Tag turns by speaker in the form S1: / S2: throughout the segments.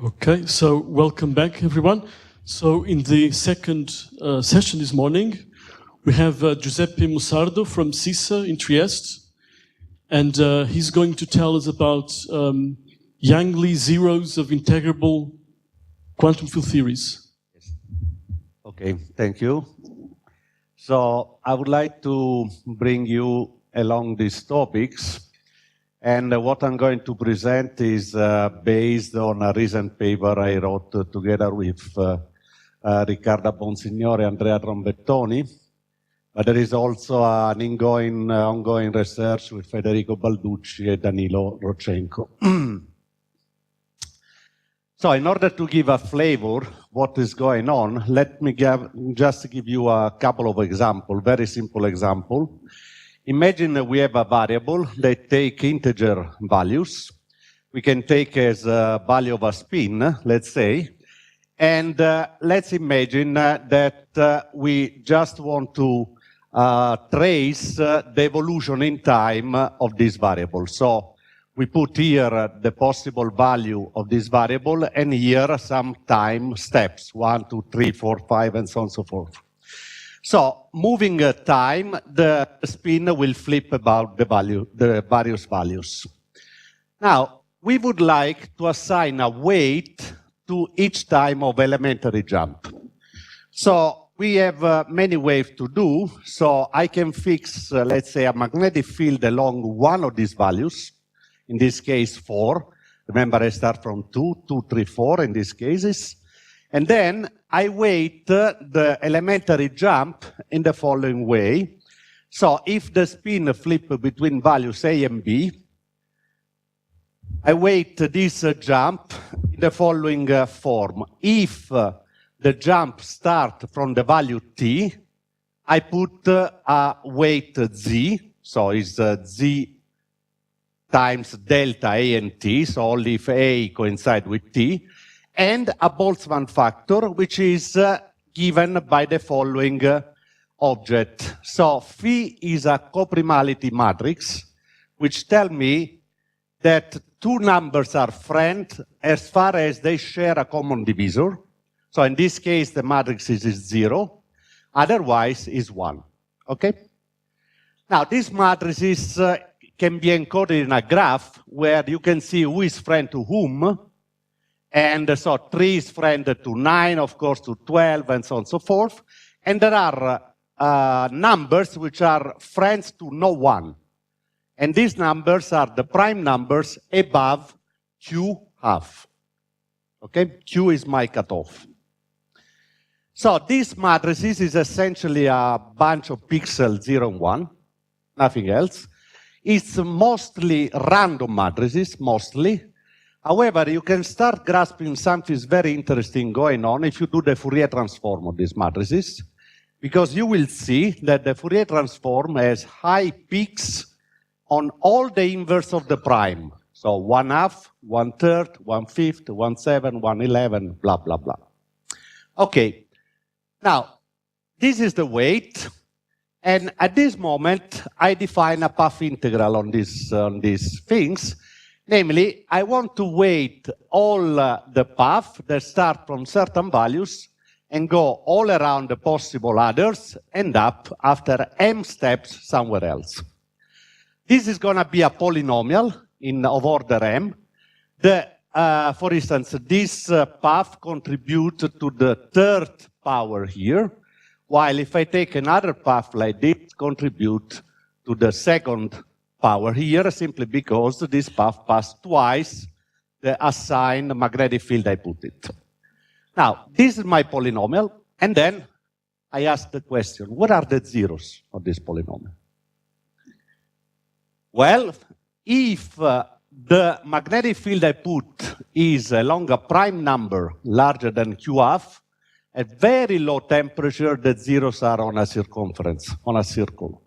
S1: Okay, so welcome back, everyone. So in the second session this morning, we have Giuseppe Mussardo from CISA in Trieste, and he's going to tell us about Yang-Lee zeros of integrable quantum field theories.
S2: Okay, thank you. So I would like to bring you along these topics. And what I'm going to present is based on a recent paper I wrote together with Riccardo Bonsignore and Andrea Trombettoni. But there is also an ongoing research with Federico Balducci and Danilo Rodchenko. So in order to give a flavor what is going on, let me just give you a couple of examples, very simple example. Imagine that we have a variable that take integer values. We can take as a value of a spin, let's say, and let's imagine that we just want to trace the evolution in time of this variable. So we put here the possible value of this variable and here some time steps, 1, 2, 3, 4, 5, and so on and so forth. So, moving time, the spin will flip about the various values. Now, we would like to assign a weight to each time of elementary jump. So, we have many ways to do. So, I can fix, let's say, a magnetic field along one of these values. In this case, 4. Remember, I start from 2, 2, 3, 4 in these cases. And then I weight the elementary jump in the following way. So if the spin flip between values A and B, I weight this jump in the following form. If the jump starts from the value t, I put a weight z, so it's z times delta A and t, so only if A coincides with t, and a Boltzmann factor, which is given by the following object. So phi is a Coprimality matrix, which tells me that two numbers are friends as far as they share a common divisor. So in this case, the matrix is 0, otherwise is 1. Okay? Now, these matrices can be encoded in a graph where you can see who is friend to whom. And so 3 is friend to 9, of course, to 12, and so on and so forth. And there are numbers which are friends to no one. And these numbers are the prime numbers above Q half. Okay? Q is my cutoff. So these matrices is essentially a bunch of pixels 0 and 1, nothing else. It's mostly random matrices, mostly. However, you can start grasping something very interesting going on if you do the Fourier transform of these matrices, because you will see that the Fourier transform has high peaks on all the inverse of the prime. So 1/2, 1/3, 1/5, 1/7, 1/11, blah, blah, blah. Okay, now, this is the weight, and at this moment, I define a path integral on these things. Namely, I want to weight all the path that start from certain values and go all around the possible others, end up after m steps somewhere else. This is going to be a polynomial of order m. For instance, this path contributes to the third power here, while if I take another path like this, contribute to the second power here, simply because this path passed twice the assigned magnetic field I put it. Now, this is my polynomial, and then I ask the question, what are the zeros of this polynomial? Well, if the magnetic field I put is along a prime number larger than Q half, at very low temperature, the zeros are on a circumference, on a circle.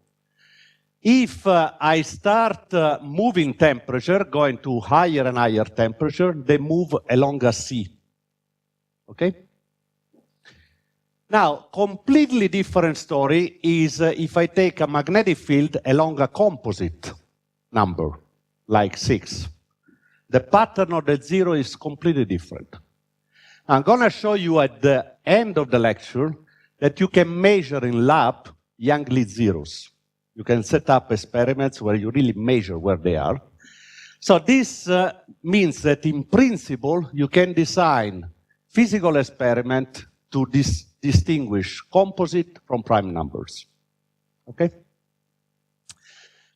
S2: If I start moving temperature, going to higher and higher temperature, they move along a C. Okay? Now, completely different story is if I take a magnetic field along a composite number, like 6. the pattern of the zero is completely different. I'm going to show you at the end of the lecture that you can measure in lab young lead zeros. You can set up experiments where you really measure where they are. So this means that in principle, you can design physical experiment to distinguish composite from prime numbers. Okay?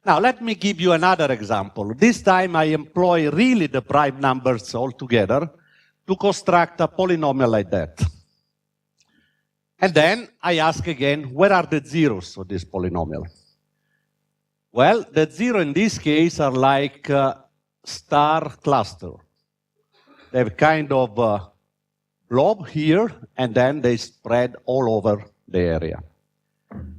S2: Now, let me give you another example. This time I employ really the prime numbers altogether to construct a polynomial like that. And then I ask again, where are the zeros of this polynomial? Well, the zero in this case are like a star cluster. They have kind of blob here, and then they spread all over the area.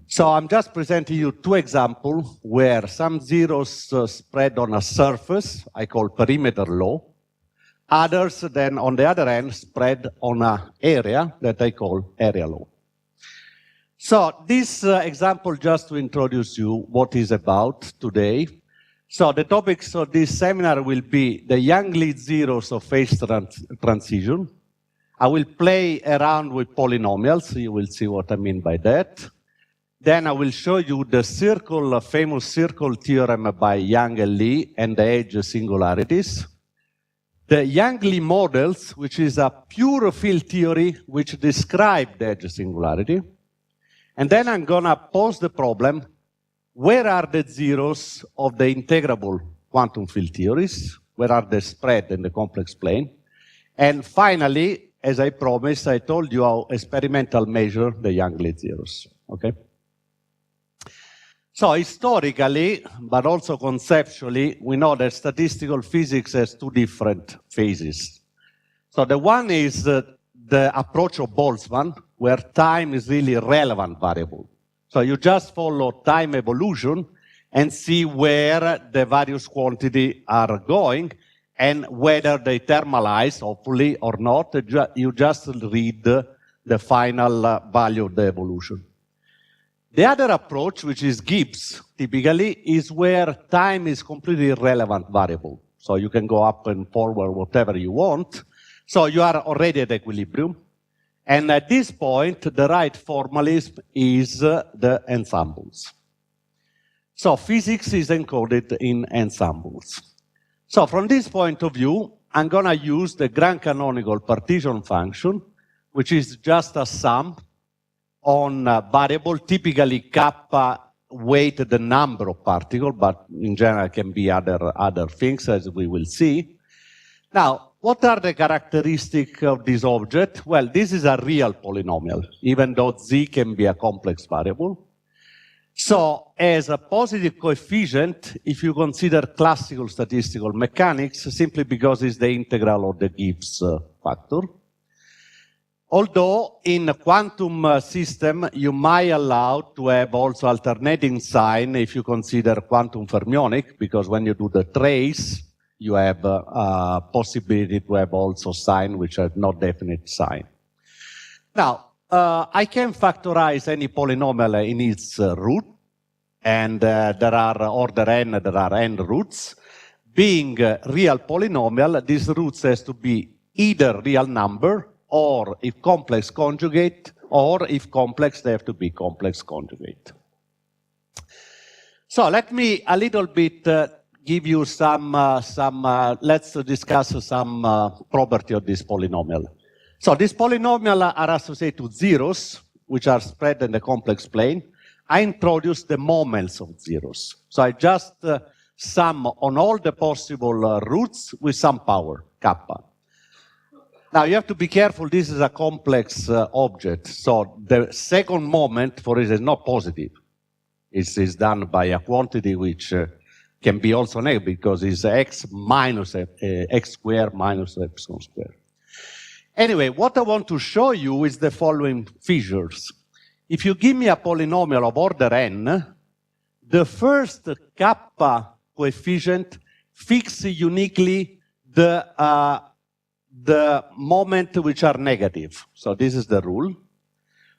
S2: So I'm just presenting you two examples where some zeros spread on a surface, I call perimeter law. Others then, on the other hand, spread on an area that I call area law. So this example just to introduce you what is about today. So the topics of this seminar will be the young lead zeros of phase transition. I will play around with polynomials. You will see what I mean by that. Then I will show you the circle, famous circle theorem by Yang and Lee and the edge singularities. The Yang-Lee models, which is a pure field theory which describe the edge singularity. And then I'm going to pose the problem, where are the zeros of the integrable quantum field theories? Where are they spread in the complex plane? And finally, as I promised, I told you how experimental measure the young lead zeros. Okay? So historically, but also conceptually, we know that statistical physics has two different phases. So the one is the approach of Boltzmann, where time is really a relevant variable. So you just follow time evolution and see where the various quantities are going and whether they thermalize, hopefully, or not. You just read the final value of the evolution. The other approach, which is Gibbs, typically, is where time is completely irrelevant variable. So you can go up and forward whatever you want. So you are already at equilibrium. And at this point, the right formalism is the ensembles. So physics is encoded in ensembles. So from this point of view, I'm going to use the Grand-Canonical partition function, which is just a sum on a variable, typically kappa weight the number of particles, but in general can be other things, as we will see. Now, what are the characteristics of this object? Well, this is a real polynomial, even though z can be a complex variable. So, as a positive coefficient, if you consider classical statistical mechanics, simply because it's the integral of the Gibbs factor. Although in a quantum system, you might allow to have also alternating sign if you consider quantum fermionic, because when you do the trace, you have a possibility to have also sign which are not definite sign. Now, I can factorize any polynomial in its root, and there are order n, there are n roots. Being a real polynomial, these roots has to be either real number, or if complex conjugate, or if complex, they have to be complex conjugate. So let me a little bit give you let's discuss some property of this polynomial. So this polynomial are associated to zeros, which are spread in the complex plane. I introduce the moments of zeros. So I just sum on all the possible roots with some power, kappa. Now, you have to be careful, this is a complex object. So the second moment, for it, is not positive. It is done by a quantity which can be also negative, because it's x minus x squared minus epsilon squared. Anyway, what I want to show you is the following features. If you give me a polynomial of order n, the first kappa coefficient fixes uniquely the moment which are negative. So this is the rule.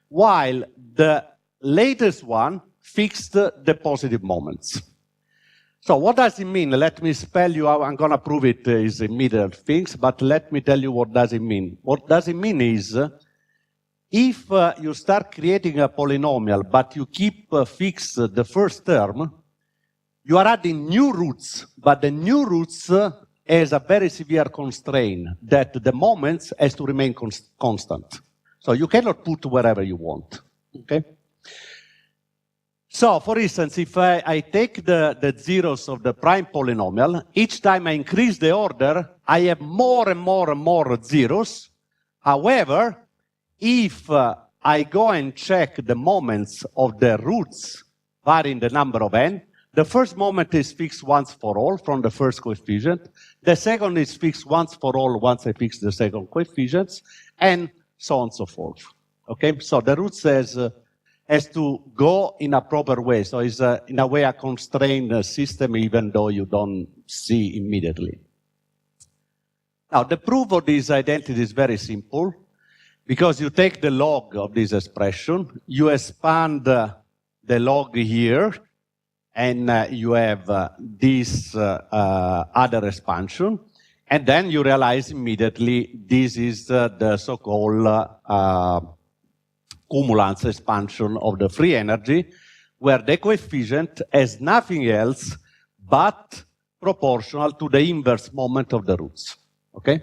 S2: While the latest one fixed the positive moments. So what does it mean? Let me spell you out. I'm going to prove it is immediate things, but let me tell you what does it mean. What does it mean is, if you start creating a polynomial, but you keep fixed the first term, you are adding new roots, but the new roots has a very severe constraint that the moments has to remain constant. So you cannot put wherever you want, okay? So, for instance, if I take the zeros of the prime polynomial, each time I increase the order, I have more and more and more zeros. However, if I go and check the moments of the roots varying the number of n, the first moment is fixed once for all from the first coefficient. The second is fixed once for all once I fix the second coefficients, and so on and so forth. Okay, so the roots has to go in a proper way. So it's in a way a constrained system, even though you don't see immediately. Now, the proof of this identity is very simple, because you take the log of this expression, you expand the log here, and you have this other expansion, and then you realize immediately this is the so-called cumulance expansion of the free energy, where the coefficient is nothing else but proportional to the inverse moment of the roots. Okay?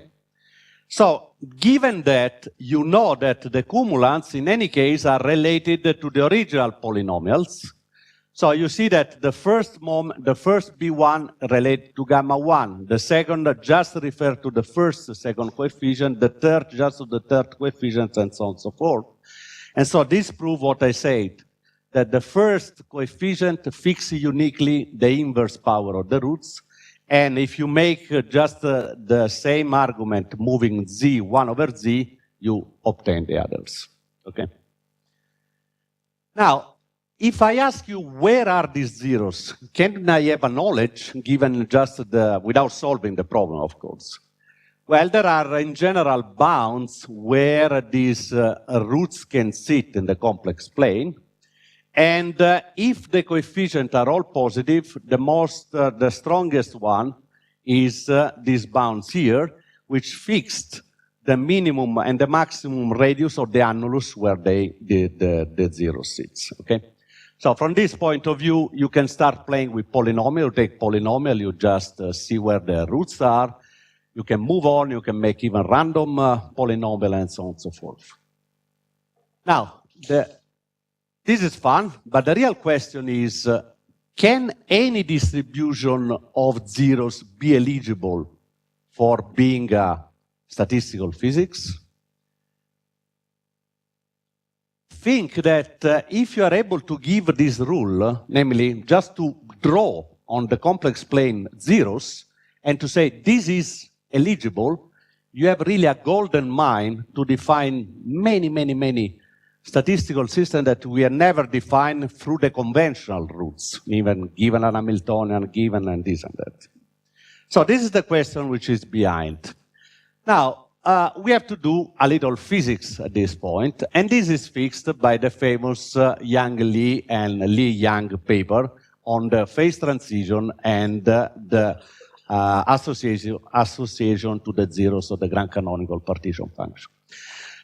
S2: So, given that you know that the cumulants in any case are related to the original polynomials, so you see that the first B1 relates to gamma 1, the second just refers to the second coefficient, the third just to the third coefficient, and so on and so forth. And so this proves what I said, that the first coefficient fixes uniquely the inverse power of the roots, and if you make just the same argument moving z 1 over z, you obtain the others. Okay? Now, if I ask you where are these zeros, can I have a knowledge given just without solving the problem, of course? Well, there are in general bounds where these roots can sit in the complex plane. And if the coefficients are all positive, the strongest one is these bounds here, which fixed the minimum and the maximum radius of the annulus where the zero sits. Okay? So from this point of view, you can start playing with polynomial. You take polynomial, you just see where the roots are. You can move on, you can make even random polynomial, and so on and so forth. Now, this is fun, but the real question is, can any distribution of zeros be eligible for being statistical physics? Think that if you are able to give this rule, namely just to draw on the complex plane zeros, and to say this is eligible, you have really a golden mine to define many, many, many statistical systems that we have never defined through the conventional routes, even given an Hamiltonian, given and this and that. So this is the question which is behind. Now, we have to do a little physics at this point, and this is fixed by the famous Yang-Lee and Lee-Yang paper on the phase transition and the association to the zeros of the Grand-Canonical partition function.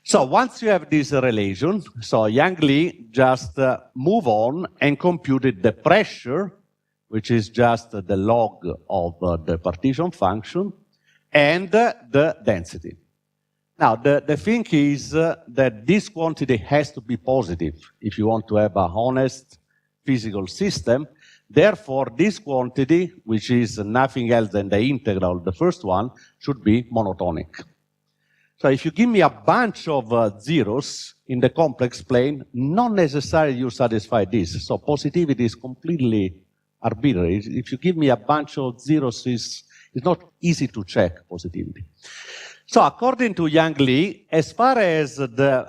S2: So once you have this relation, so Yang-Lee just move on and computed the pressure, which is just the log of the partition function, and the density. Now, the thing is that this quantity has to be positive if you want to have a honest physical system. Therefore, this quantity, which is nothing else than the integral, the first one, should be monotonic. So if you give me a bunch of zeros in the complex plane, not necessarily you satisfy this. So positivity is completely arbitrary. If you give me a bunch of zeros, it's not easy to check positivity. So according to Yang-Lee, as far as the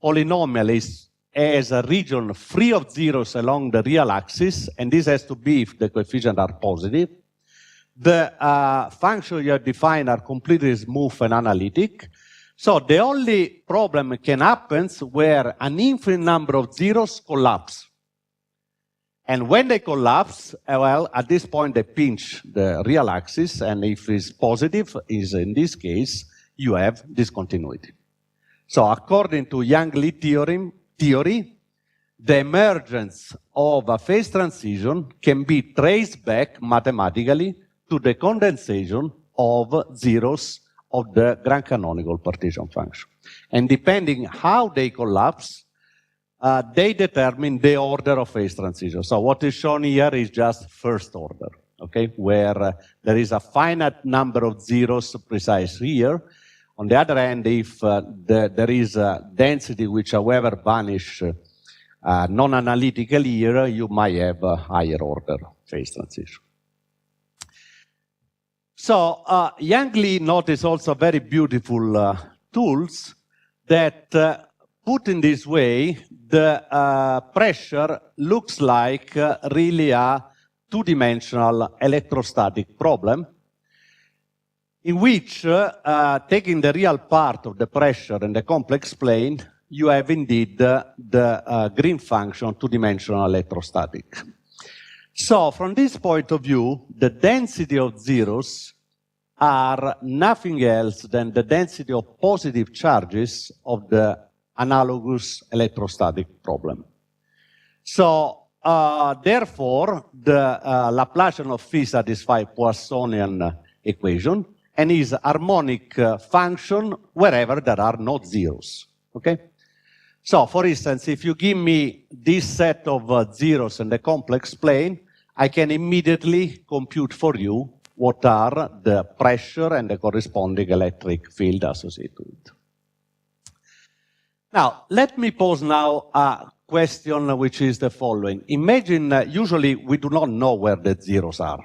S2: polynomial is as a region free of zeros along the real axis, and this has to be if the coefficients are positive, the functions you have defined are completely smooth and analytic. So the only problem can happen where an infinite number of zeros collapse. And when they collapse, well, at this point they pinch the real axis, and if it's positive, is in this case, you have discontinuity. So according to Yang-Lee theory, the emergence of a phase transition can be traced back mathematically to the condensation of zeros of the Grand-Canonical partition function. And depending how they collapse, they determine the order of phase transition. So what is shown here is just first order, okay, where there is a finite number of zeros precise here. On the other hand, if there is a density which, however, vanish non-analytical here, you might have a higher order phase transition. So Yang-Lee noticed also very beautiful tools that put in this way, the pressure looks like really a two-dimensional electrostatic problem in which, taking the real part of the pressure and the complex plane, you have indeed the green function two-dimensional electrostatic. So from this point of view, the density of zeros are nothing else than the density of positive charges of the analogous electrostatic problem. So therefore, the Laplacian of phi satisfies Poissonian equation and is harmonic function wherever there are no zeros. Okay? So for instance, if you give me this set of zeros in the complex plane, I can immediately compute for you what are the pressure and the corresponding electric field associated with it. Now, let me pose now a question which is the following. Imagine, usually we do not know where the zeros are.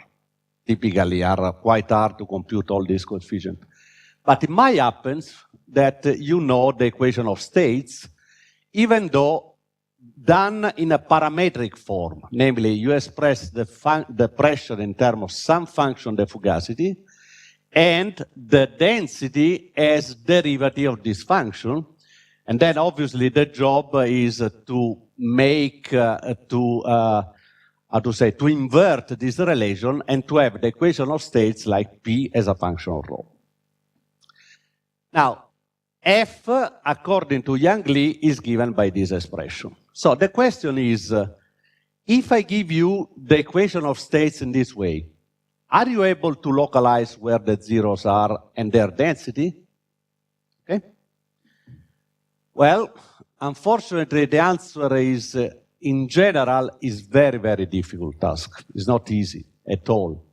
S2: Typically are quite hard to compute all these coefficients. But it might happen that you know the equation of states, even though done in a parametric form. Namely, you express the pressure in terms of some function, the fugacity, and the density as derivative of this function. And then obviously the job is to make, to invert this relation and to have the equation of states like P as a function of rho. Now, F, according to Yang-Lee, is given by this expression. So the question is, if I give you the equation of states in this way, are you able to localize where the zeros are and their density? Okay. Well, unfortunately, the answer is, in general, is very, very difficult task. It's not easy at all.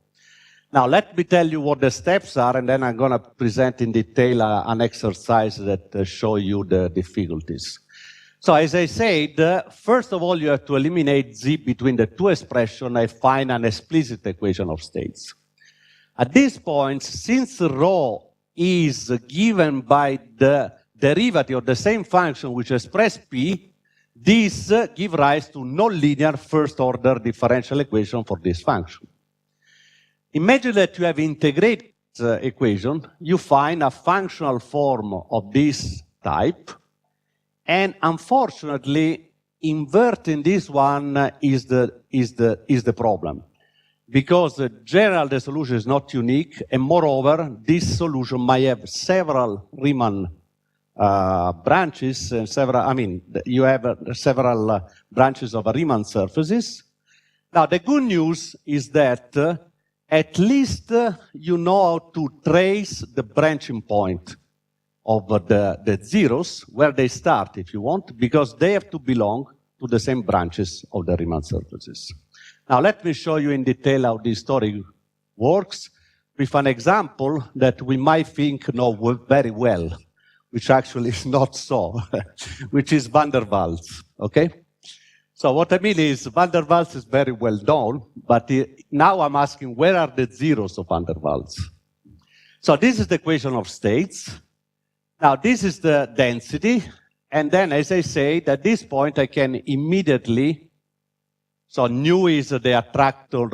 S2: Now, let me tell you what the steps are, and then I'm going to present in detail an exercise that show you the difficulties. So, as I said, first of all, you have to eliminate z between the two expressions and find an explicit equation of states. At this point, since rho is given by the derivative of the same function which expresses p, this gives rise to nonlinear first-order differential equation for this function. Imagine that you have integrated equation, you find a functional form of this type, and unfortunately, inverting this one is the problem. Because generally the solution is not unique, and moreover, this solution might have several Riemann branches, and you have several branches of Riemann surfaces. Now, the good news is that at least you know how to trace the branching point of the zeros, where they start, if you want, because they have to belong to the same branches of the Riemann surfaces. Now, let me show you in detail how this story works with an example that we might think know very well, which actually is not so, which is van der Waals, okay? So what I mean is, van der Waals is very well known, but now I'm asking, where are the zeros of van der Waals? So this is the equation of states. Now this is the density, and then as I said, at this point I can immediately, so nu is the attractor,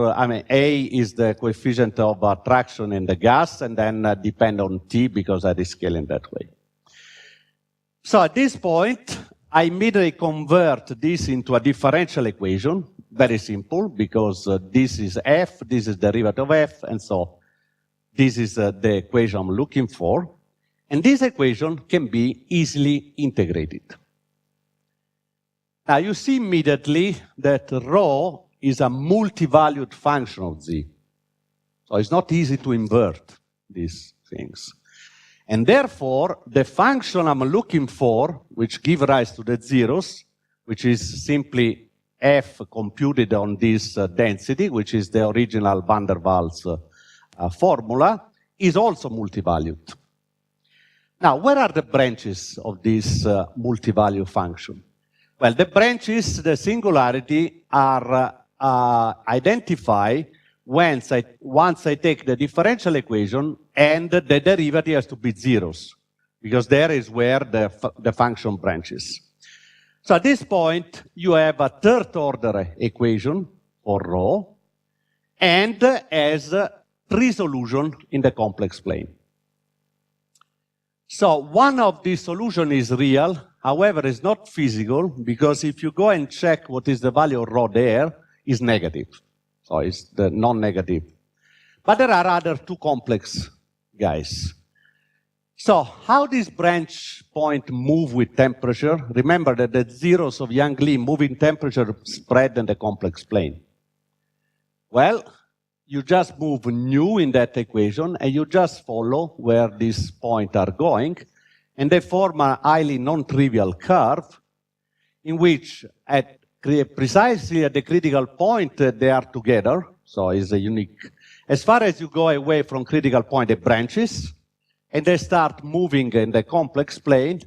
S2: A is the coefficient of attraction in the gas, and then depend on T because I rescale in that way. So at this point, I immediately convert this into a differential equation, very simple, because this is f, this is derivative of f, and so this is the equation I'm looking for. And this equation can be easily integrated. Now you see immediately that rho is a multi-valued function of z. So it's not easy to invert these things. And therefore, the function I'm looking for, which gives rise to the zeros, which is simply f computed on this density, which is the original van der Waals formula, is also multi-valued. Now, where are the branches of this multi-value function? Well, the branches, the singularity, are identified once I take the differential equation and the derivative has to be zeros, because there is where the function branches. So at this point, you have a third order equation for rho and has three solutions in the complex plane. So one of these solutions is real, however, it's not physical, because if you go and check what is the value of rho there, it's negative. So it's the non-negative. But there are other two complex guys. So how this branch point move with temperature? Remember that the zeros of Yang-Lee move in temperature spread in the complex plane. Well, you just move nu in that equation and you just follow where these points are going, and they form a highly non-trivial curve in which at precisely at the critical point they are together, so it's a unique. As far as you go away from critical point, it branches, and they start moving in the complex plane,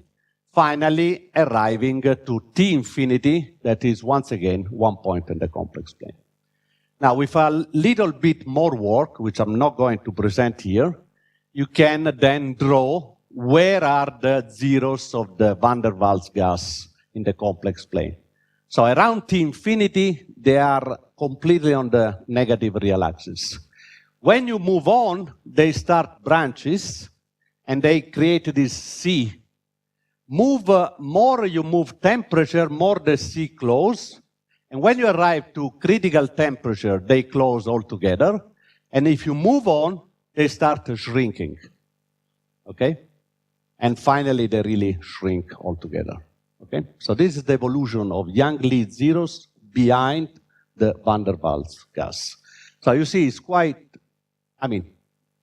S2: finally arriving to T infinity, that is once again one point in the complex plane. Now, with a little bit more work, which I'm not going to present here, you can then draw where are the zeros of the van der Waals gas in the complex plane. So around T infinity, they are completely on the negative real axis. When you move on, they start branches, and they create this C. More you move temperature, more the C close. And when you arrive to critical temperature, they close altogether. And if you move on, they start shrinking. Okay? And finally, they really shrink altogether. Okay? So this is the evolution of Yang-Lee zeros behind the van der Waals gas. So you see, it's quite,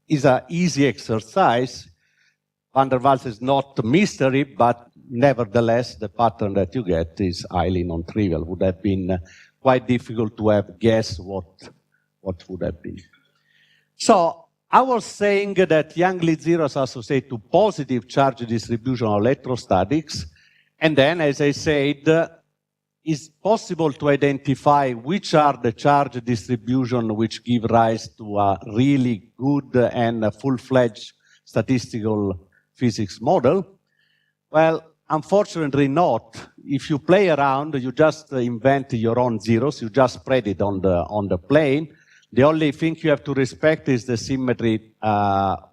S2: it's an easy exercise. Van der Waals is not a mystery, but nevertheless, the pattern that you get is highly non-trivial. Would have been quite difficult to have guessed what would have been. So I was saying that Yang-Lee zeros are associated to positive charge distribution of electrostatics. And then, as I said, it's possible to identify which are the charge distribution which give rise to a really good and full-fledged statistical physics model. Well, unfortunately not. If you play around, you just invent your own zeros, you just spread it on the plane. The only thing you have to respect is the symmetry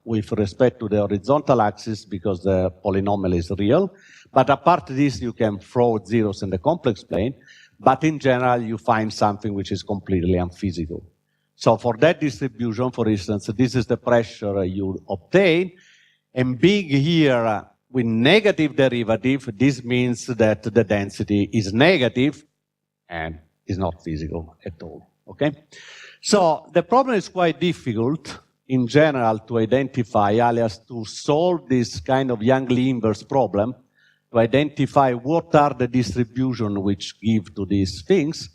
S2: with respect to the horizontal axis, because the polynomial is real. But apart from this, you can throw zeros in the complex plane. But in general, you find something which is completely unphysical. So for that distribution, for instance, this is the pressure you obtain. And big here with negative derivative, this means that the density is negative and is not physical at all. Okay? So the problem is quite difficult in general to identify, alias to solve this kind of Yang-Lee inverse problem, to identify what are the distribution which give to these things.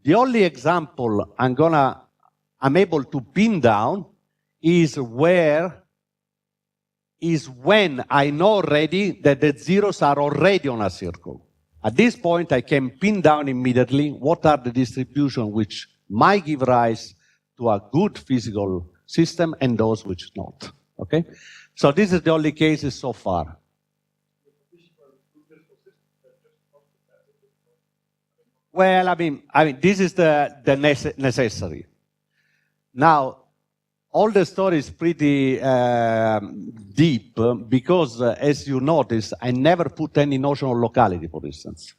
S2: The only example I'm able to pin down is when I know already that the zeros are already on a circle. At this point, I can pin down immediately what are the distribution which might give rise to a good physical system and those which not. Okay? So this is the only cases so far. Well, this is the necessary. Now, all the story is pretty deep because, as you notice, I never put any notional locality, for instance.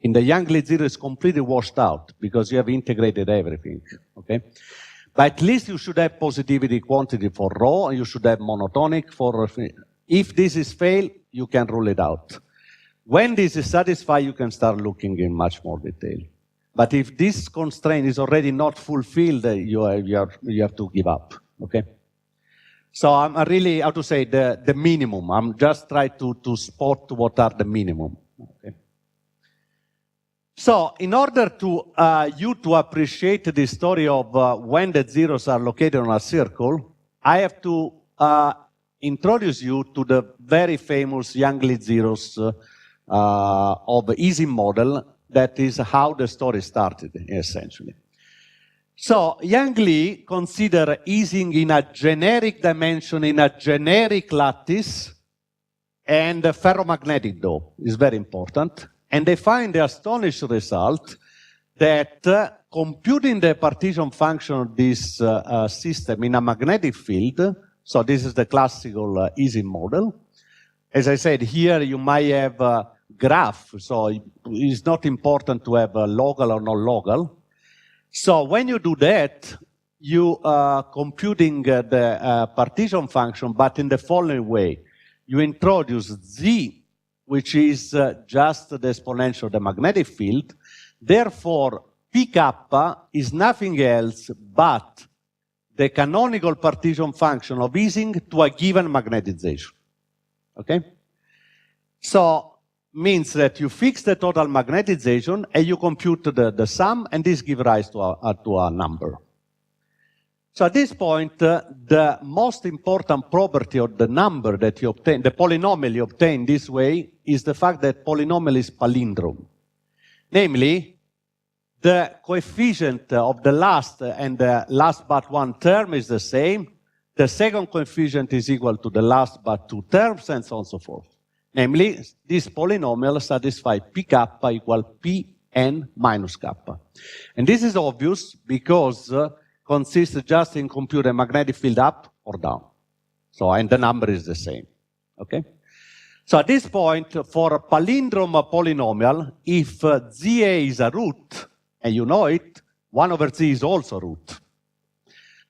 S2: In the Young-Lee zero, it's completely washed out because you have integrated everything, okay? But at least you should have positivity quantity for rho, and you should have monotonic for... If this is failed, you can rule it out. When this is satisfied, you can start looking in much more detail. But if this constraint is already not fulfilled, you have to give up, okay? So I'm really, how to say, the minimum. I'm just trying to spot what are the minimum, okay? So in order to you to appreciate the story of when the zeros are located on a circle, I have to introduce you to the very famous Young-Lee zeros of the Ising model. That is how the story started, essentially. So Young-Lee consider Ising in a generic dimension, in a generic lattice, and ferromagnetic though is very important. And they find the astonishing result that computing the partition function of this system in a magnetic field, so this is the classical Ising model. As I said, here you might have a graph, so it's not important to have a local or non-local. So when you do that, you are computing the partition function, but in the following way. You introduce z, which is just the exponential of the magnetic field. Therefore, p kappa is nothing else but the canonical partition function of Ising to a given magnetization. Okay? So, means that you fix the total magnetization and you compute the sum, and this gives rise to a number. So at this point, the most important property of the number that you obtain, the polynomial you obtain this way, is the fact that polynomial is palindrome. Namely, the coefficient of the last and the last but one term is the same. The second coefficient is equal to the last but two terms, and so on and so forth. Namely, this polynomial satisfies p kappa equal pn minus kappa. And this is obvious because consists just in computing a magnetic field up or down. So, and the number is the same, okay? So at this point, for a palindrome polynomial, if ZA is a root, and you know it, 1 over Z is also root.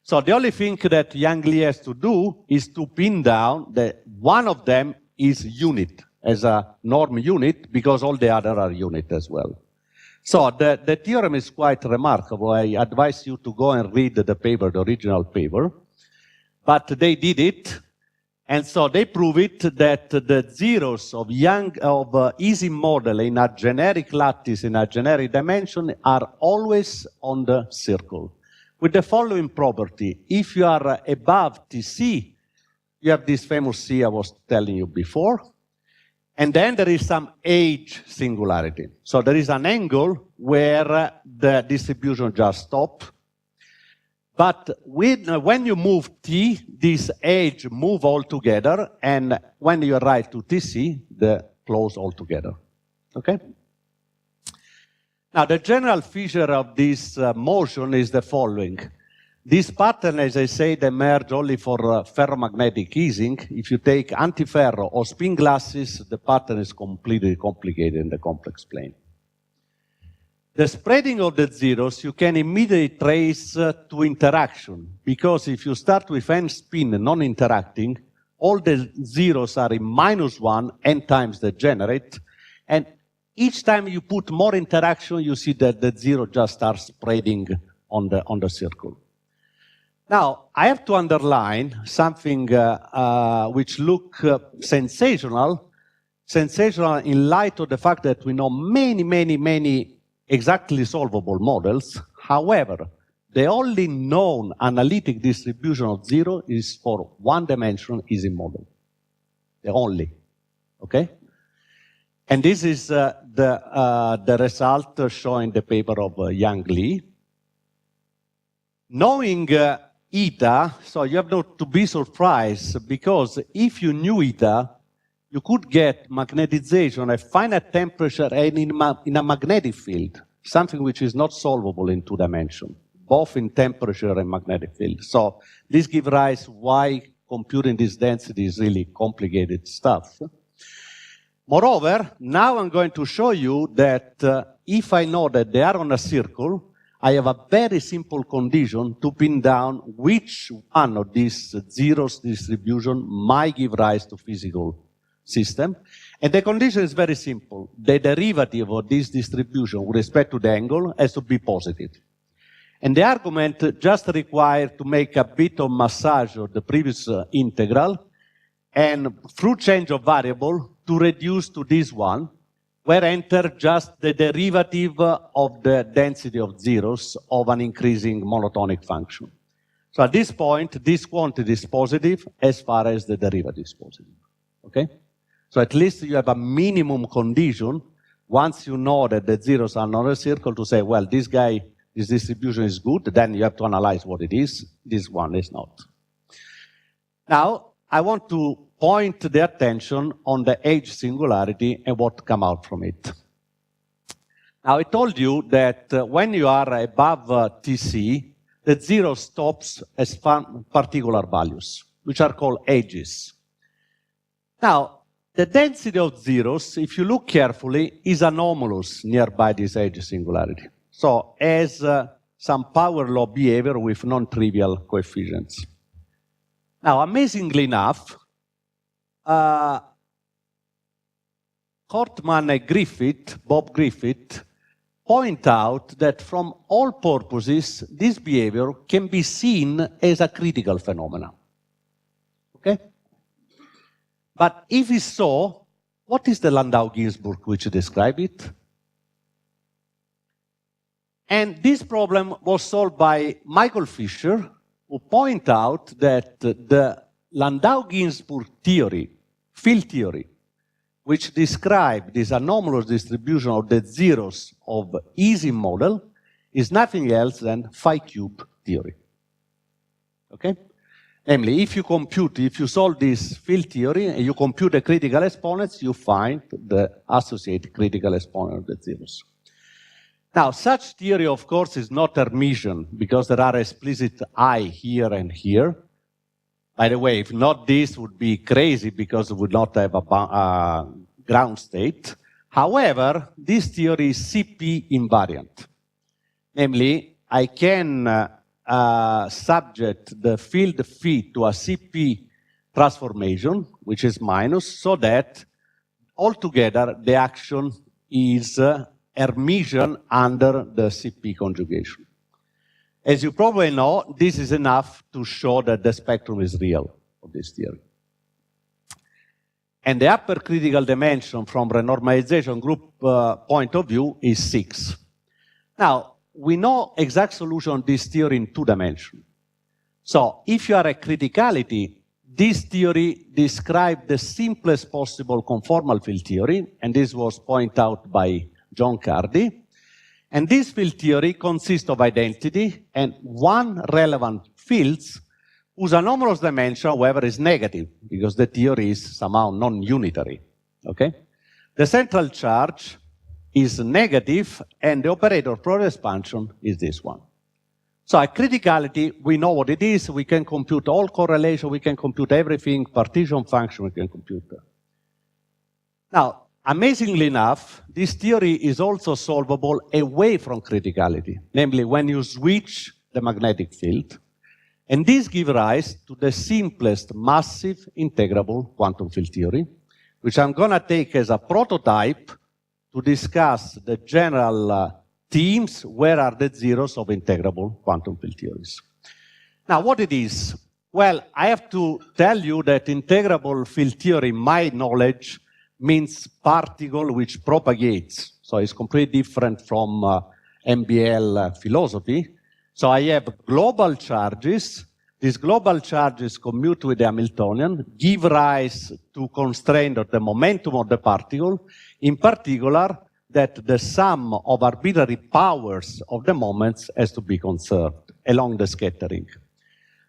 S2: So the only thing that Young-Lee has to do is to pin down that one of them is unit, as a norm unit, because all the other are unit as well. So the theorem is quite remarkable. I advise you to go and read the paper, the original paper. But they did it, and so they prove it that the zeros of Ising model in a generic lattice, in a generic dimension, are always on the circle. With the following property: if you are above TC, you have this famous C I was telling you before, and then there is some age singularity. So there is an angle where the distribution just stops. But when you move T, this age move all together, and when you arrive to TC, they close all together. Okay? Now, the general feature of this motion is the following. This pattern, as I said, emerged only for ferromagnetic Ising. If you take antiferro or spin glasses, the pattern is completely complicated in the complex plane. The spreading of the zeros, you can immediately trace to interaction, because if you start with n spin non-interacting, all the zeros are in -1, n times the generate, and each time you put more interaction, you see that the zero just starts spreading on the circle. Now, I have to underline something which look sensational in light of the fact that we know many exactly solvable models. However, the only known analytic distribution of zero is for one-dimensional Ising model. The only, okay? And this is the result shown in the paper of Young-Lee. Knowing eta, so you have not to be surprised, because if you knew eta, you could get magnetization at finite temperature and in a magnetic field, something which is not solvable in 2 dimensions. both in temperature and magnetic field. So this gives rise why computing this density is really complicated stuff. Moreover, now I'm going to show you that if I know that they are on a circle, I have a very simple condition to pin down which one of these zeros distribution might give rise to physical system. And the condition is very simple. The derivative of this distribution with respect to the angle has to be positive. And the argument just required to make a bit of massage of the previous integral and through change of variable to reduce to this one, where enter just the derivative of the density of zeros of an increasing monotonic function. So at this point, this quantity is positive as far as the derivative is positive. Okay? So at least you have a minimum condition once you know that the zeros are not a circle to say, well, this distribution is good, then you have to analyze what it is. This one is not. Now, I want to point the attention on the H singularity and what come out from it. Now, I told you that when you are above TC, the zero stops as particular values, which are called edges. Now, the density of zeros, if you look carefully, is anomalous nearby this edge singularity. So, has some power law behavior with non-trivial coefficients. Now, amazingly enough, Kortman and Bob Griffith, point out that from all purposes, this behavior can be seen as a critical phenomenon. Okay? But if it's so, what is the Landau-Ginzburg which describes it? And this problem was solved by Michael Fisher, who point out that the Landau-Ginzburg theory, field theory, which describes this anomalous distribution of the zeros of easy model, is nothing else than phi cube theory. Okay? Namely, if you solve this field theory and you compute the critical exponents, you find the associated critical exponent of the zeros. Now, such theory, of course, is not Hermitian, because there are explicit I here and here. By the way, if not this, would be crazy, because it would not have a ground state. However, this theory is CP invariant. Namely, I can subject the field phi to a CP transformation, which is minus, so that altogether the action is Hermitian under the CP conjugation. As you probably know, this is enough to show that the spectrum is real of this theory. And the upper critical dimension from renormalization group point of view is 6. Now, we know exact solution of this theory in 2 dimensions. So, if you are a criticality, this theory describes the simplest possible conformal field theory, and this was pointed out by John Cardy. And this field theory consists of identity and one relevant fields whose anomalous dimension, however, is negative, because the theory is somehow non-unitary. Okay? The central charge is negative, and the operator product expansion is this one. So at criticality, we know what it is. We can compute all correlation. We can compute everything. Partition function we can compute. Now, amazingly enough, this theory is also solvable away from criticality, namely when you switch the magnetic field. And this gives rise to the simplest massive integrable quantum field theory, which I'm going to take as a prototype to discuss the general themes, where are the zeros of integrable quantum field theories. Now, what it is? Well, I have to tell you that integrable field theory, my knowledge, means particle which propagates. So it's completely different from MBL philosophy. So I have global charges. These global charges commute with the Hamiltonian, give rise to constraint of the momentum of the particle, in particular that the sum of arbitrary powers of the moments has to be conserved along the scattering.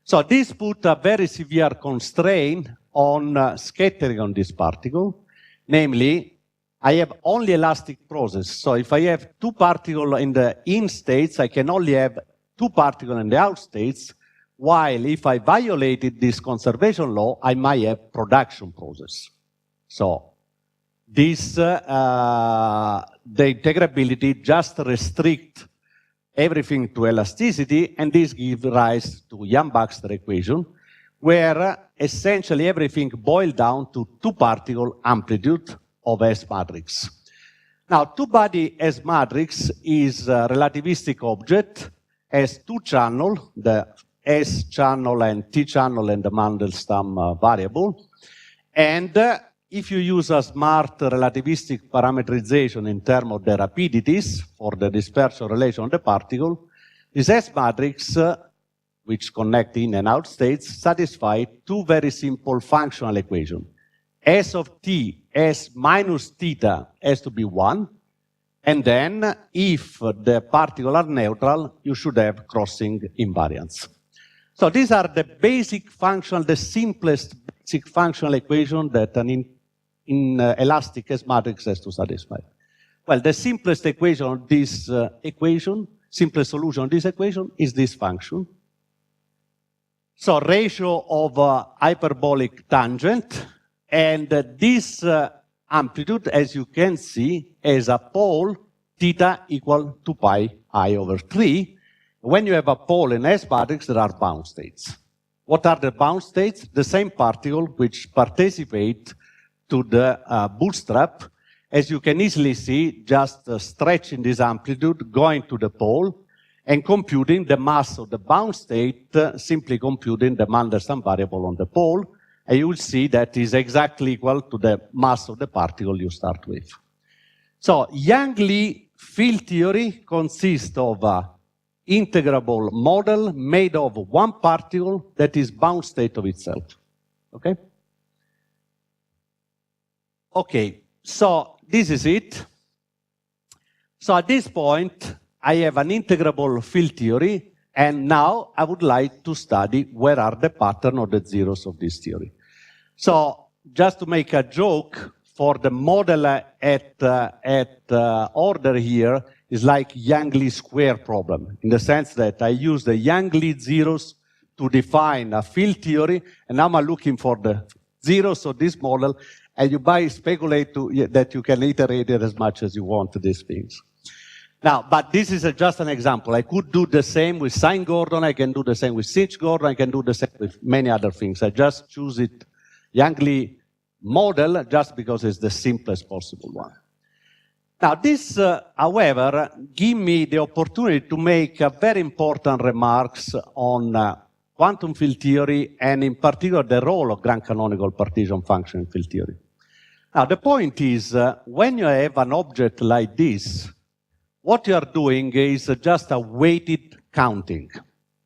S2: So this put a very severe constraint on scattering on this particle. Namely, I have only elastic process. So if I have 2 particles in the in states, I can only have two particles in the out states, while if I violated this conservation law, I might have production process. So this, the integrability just restrict everything to elasticity, and this gives rise to Yang-Baxter equation, where essentially everything boils down to two-particle amplitude of S matrix. Now, two-body S matrix is a relativistic object, has two channels, the S channel and T channel and the Mandelstam variable. And if you use a smart relativistic parametrization in terms of the rapidities for the dispersion relation of the particle, this S matrix, which connect in and out states, satisfy two very simple functional equations. S of t, S minus theta has to be 1, and then if the particles are neutral, you should have crossing invariance. So these are the basic functional, the simplest basic functional equation that an elastic S matrix has to satisfy. Well, the simplest equation of this simplest solution of this equation is this function. So ratio of hyperbolic tangent, and this amplitude, as you can see, has a pole theta equal to pi I over 3. When you have a pole in S matrix, there are bound states. What are the bound states? The same particle which participate to the bootstrap. As you can easily see, just stretching this amplitude, going to the pole, and computing the mass of the bound state, simply computing the Mandelstam variable on the pole, and you will see that is exactly equal to the mass of the particle you start with. So Yang-Lee field theory consists of an integrable model made of one particle that is bound state of itself. Okay? Okay, so this is it. So at this point, I have an integrable field theory, and now I would like to study where are the patterns or the zeros of this theory. So just to make a joke, for the model at order here is like Yang-Lee square problem, in the sense that I use the Yang-Lee zeros to define a field theory, and now I'm looking for the zeros of this model, and you speculate that you can iterate it as much as you want to these things. Now, but this is just an example. I could do the same with sine Gordon, I can do the same with sinh Gordon, I can do the same with many other things. I just choose it, Yang-Lee model, just because it's the simplest possible one. Now, this, however, gives me the opportunity to make very important remarks on quantum field theory, and in particular the role of Grand-Canonical partition function in field theory. Now, the point is, when you have an object like this, what you are doing is just a weighted counting.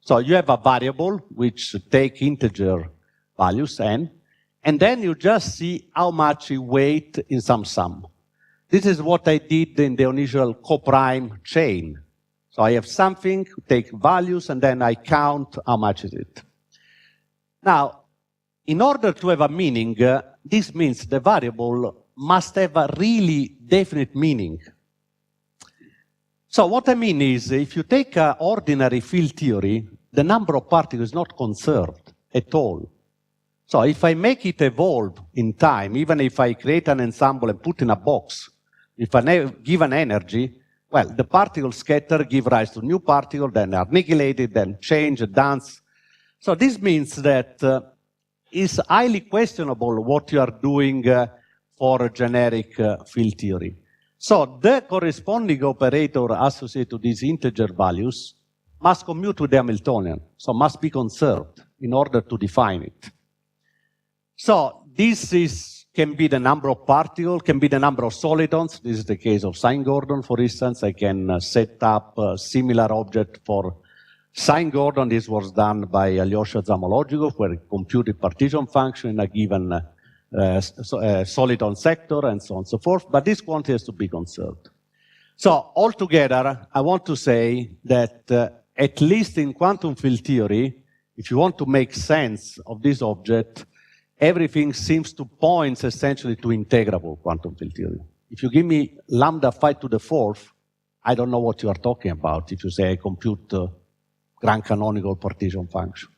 S2: So you have a variable which take integer values n, and then you just see how much you weight in some sum. This is what I did in the initial coprime chain. So I have something, take values, and then I count how much is it. Now, in order to have a meaning, this means the variable must have a really definite meaning. So what I mean is, if you take an ordinary field theory, the number of particles is not conserved at all. So if I make it evolve in time, even if I create an ensemble and put in a box, if I give an energy, well, the particles scatter, give rise to new particles, then are annihilated, then change, dance. So this means that it's highly questionable what you are doing for a generic field theory. So the corresponding operator associated to these integer values must commute with the Hamiltonian, so must be conserved in order to define it. So this can be the number of particles, can be the number of solitons. This is the case of sine Gordon, for instance. I can set up a similar object for sine Gordon. This was done by Alyosha Zamolodchikov, where he computed partition function in a given soliton sector, and so on and so forth. But this quantity has to be conserved. So altogether, I want to say that at least in quantum field theory, if you want to make sense of this object, everything seems to point essentially to integrable quantum field theory. If you give me lambda 5 to the 4th, I don't know what you are talking about. If you say I compute Grand-Canonical partition function.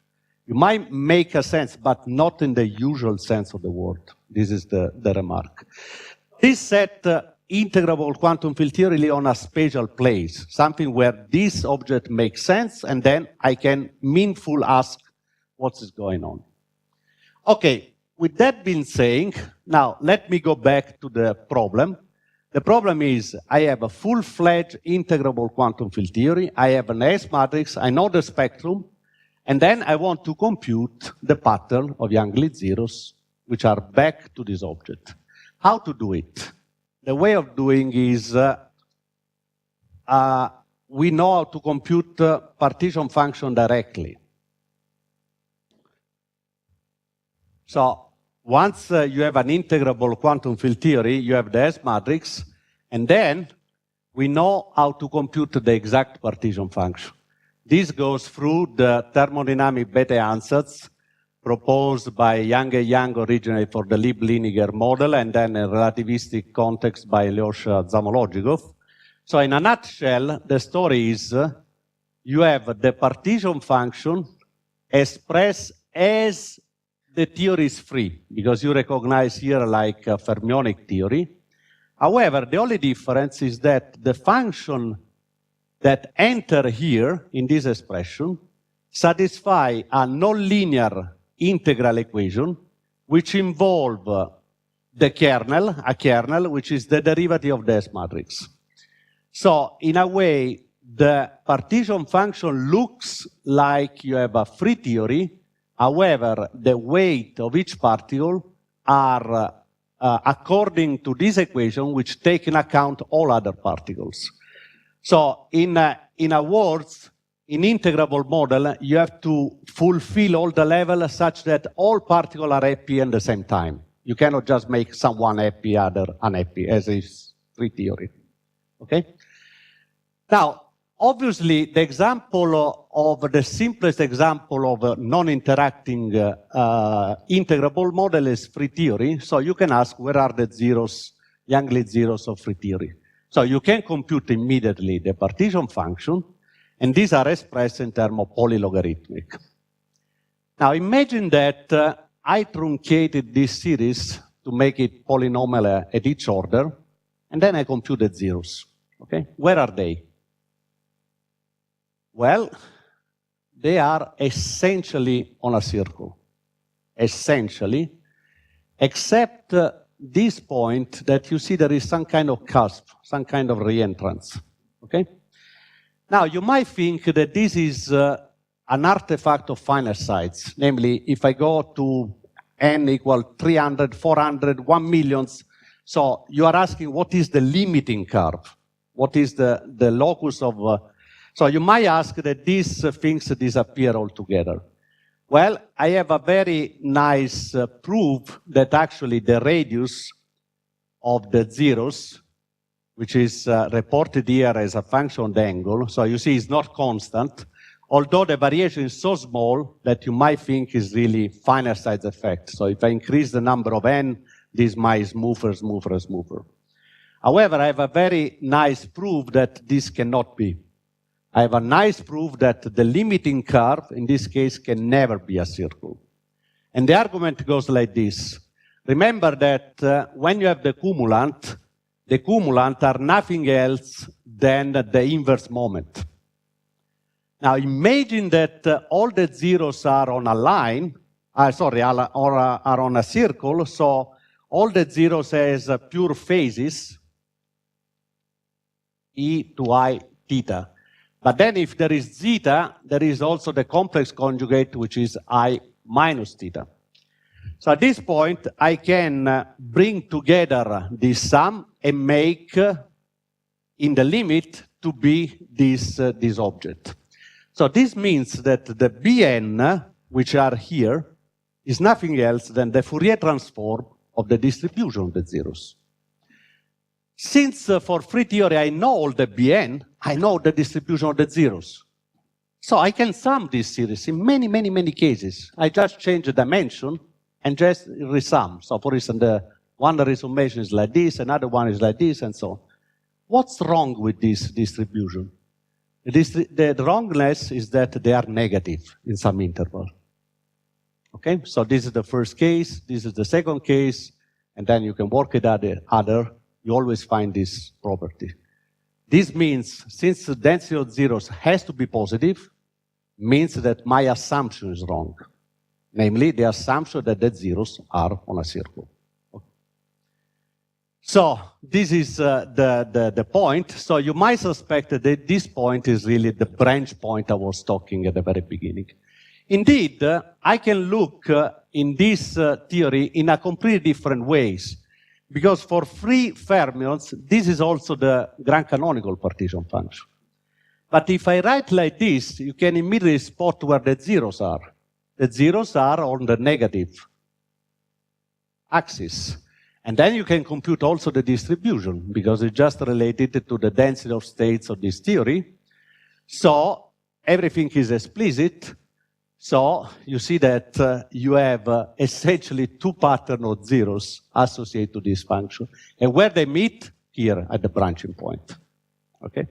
S2: You might make a sense, but not in the usual sense of the word. This is the remark. This set integrable quantum field theory on a spatial place, something where this object makes sense, and then I can meaningful ask what is going on. Okay, with that being saying, now let me go back to the problem. The problem is I have a full-fledged integrable quantum field theory, I have an S matrix, I know the spectrum, and then I want to compute the pattern of Young-Lee zeros, which are back to this object. How to do it? The way of doing is we know how to compute partition function directly. So once you have an integrable quantum field theory, you have the S matrix, and then we know how to compute the exact partition function. This goes through the thermodynamic beta ansatz proposed by Yang and Yang originally for the Lieb-Liniger model, and then in relativistic context by Lyosha Zamolodchikov. So in a nutshell, the story is you have the partition function expressed as the theory is free, because you recognize here like a fermionic theory. However, the only difference is that the function that enter here in this expression satisfy a nonlinear integral equation which involve the kernel, a kernel which is the derivative of the S matrix. So in a way, the partition function looks like you have a free theory. However, the weight of each particle are according to this equation, which take into account all other particles. So in a words, in integrable model, you have to fulfill all the levels such that all particles are happy at the same time. You cannot just make someone happy, other unhappy, as is free theory. Okay? Now, obviously, the example of the simplest example of a non-interacting integrable model is free theory. So you can ask, where are the zeros, Young-Lee zeros of free theory? So you can compute immediately the partition function, and these are expressed in terms of polylogarithmic. Now imagine that I truncated this series to make it polynomial at each order, and then I computed zeros. Okay? Where are they? Well, they are essentially on a circle. Essentially, except this point that you see there is some kind of cusp, some kind of reentrance. Okay? Now, you might think that this is an artifact of finite size. Namely, if I go to n equal 300, 400, 1 million, so you are asking what is the limiting curve? What is the locus of... so you might ask that these things disappear altogether. Well, I have a very nice proof that actually the radius of the zeros, which is reported here as a function of the angle, so you see it's not constant, although the variation is so small that you might think is really finite size effect. So if I increase the number of n, this might smoother, smoother, smoother. However, I have a very nice proof that this cannot be. I have a nice proof that the limiting curve, in this case, can never be a circle. And the argument goes like this. Remember that when you have the cumulant are nothing else than the inverse moment. Now imagine that all the zeros are on a line, or are on a circle, so all the zeros has pure phases, e to I theta. But then if there is zeta, there is also the complex conjugate, which is I minus theta. So at this point, I can bring together this sum and make, in the limit, to be this object. So this means that the Bn, which are here, is nothing else than the Fourier transform of the distribution of the zeros. Since for free theory I know all the Bn, I know the distribution of the zeros. So I can sum this series in many, many, many cases. I just change the dimension and just resum. So for instance, the one resummation is like this, another one is like this, and so on. What's wrong with this distribution? The wrongness is that they are negative in some interval. Okay, so this is the first case, this is the second case, and then you can work it at the other. You always find this property. This means, since the density of zeros has to be positive, means that my assumption is wrong. Namely, the assumption that the zeros are on a circle. Okay. So, this is the point. So, you might suspect that this point is really the branch point I was talking at the very beginning. Indeed, I can look in this theory in a completely different ways. Because for free fermions, this is also the Grand-Canonical partition function. But if I write like this, you can immediately spot where the zeros are. The zeros are on the negative axis. And then you can compute also the distribution, because it's just related to the density of states of this theory. So everything is explicit. So you see that you have essentially two patterns of zeros associated to this function. And where they meet? Here at the branching point. Okay?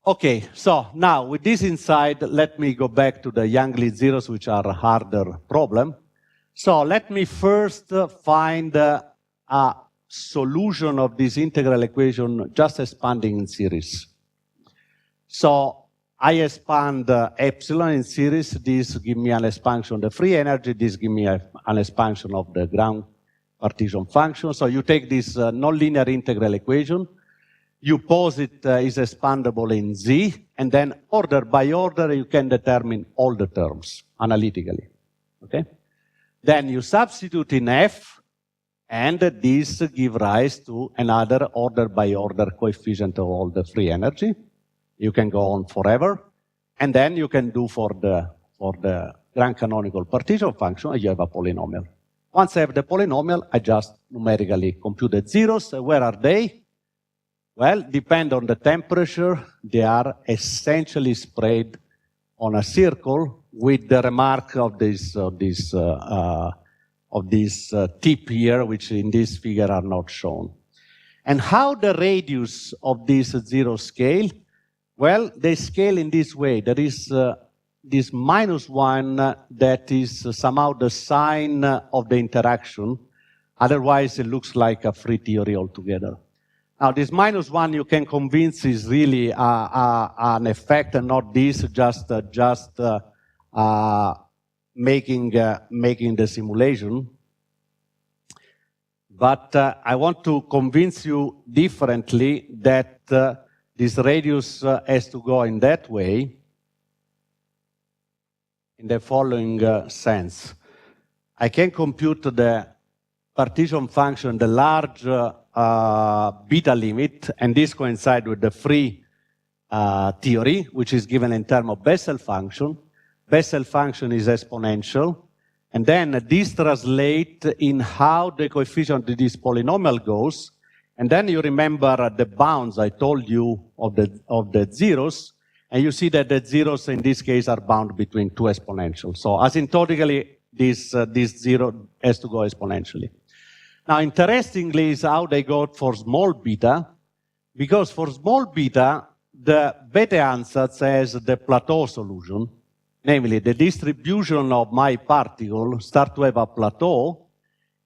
S2: Okay, so now with this insight, let me go back to the Young-Lee zeros, which are a harder problem. So let me first find a solution of this integral equation just expanding in series. So I expand epsilon in series. This gives me an expansion of the free energy. This gives me an expansion of the ground partition function. So you take this nonlinear integral equation. You pose it is expandable in Z, and then order by order you can determine all the terms analytically. Okay? Then you substitute in F, and this gives rise to another order by order coefficient of all the free energy. You can go on forever, and then you can do for the Grand-Canonical partition function, you have a polynomial. Once I have the polynomial, I just numerically compute the zeros. Where are they? Well, depend on the temperature. They are essentially spread on a circle with the remark of this tip here, which in this figure are not shown. And how the radius of this zero scale? Well, they scale in this way. There is this -1 that is somehow the sign of the interaction. Otherwise, it looks like a free theory altogether. Now, this -1 you can convince is really an effect and not this, just making the simulation. But I want to convince you differently that this radius has to go in that way, in the following sense. I can compute the partition function, the large beta limit, and this coincides with the free theory, which is given in terms of Bessel function. Bessel function is exponential, and then this translates in how the coefficient of this polynomial goes. And then you remember the bounds I told you of the zeros, and you see that the zeros in this case are bound between two exponentials. So asymptotically, this zero has to go exponentially. Now, interestingly is how they go for small beta, because for small beta, the beta answer says the plateau solution, namely the distribution of my particle start to have a plateau.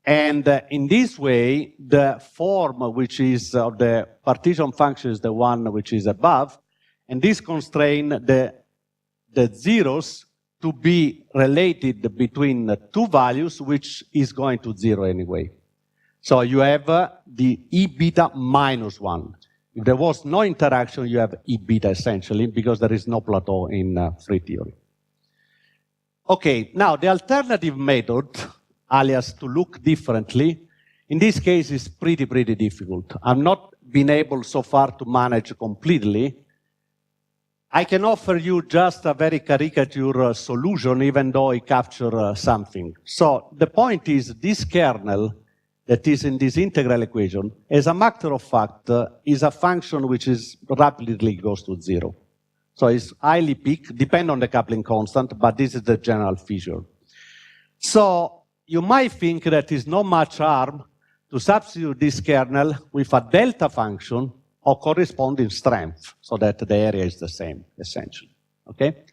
S2: And in this way, the form which is of the partition function is the one which is above, and this constrains the zeros to be related between the two values, which is going to zero anyway. So you have the E beta -1. If there was no interaction, you have E beta essentially, because there is no plateau in free theory. Okay, now the alternative method, alias to look differently, in this case is pretty difficult. I've not been able so far to manage completely. I can offer you just a very caricature solution, even though it captures something. So the point is, this kernel that is in this integral equation, as a matter of fact, is a function which is rapidly goes to zero. So it's highly peak, depend on the coupling constant, but this is the general feature. So you might think that it's not much harm to substitute this kernel with a delta function or corresponding strength, so that the area is the same, essentially. Okay?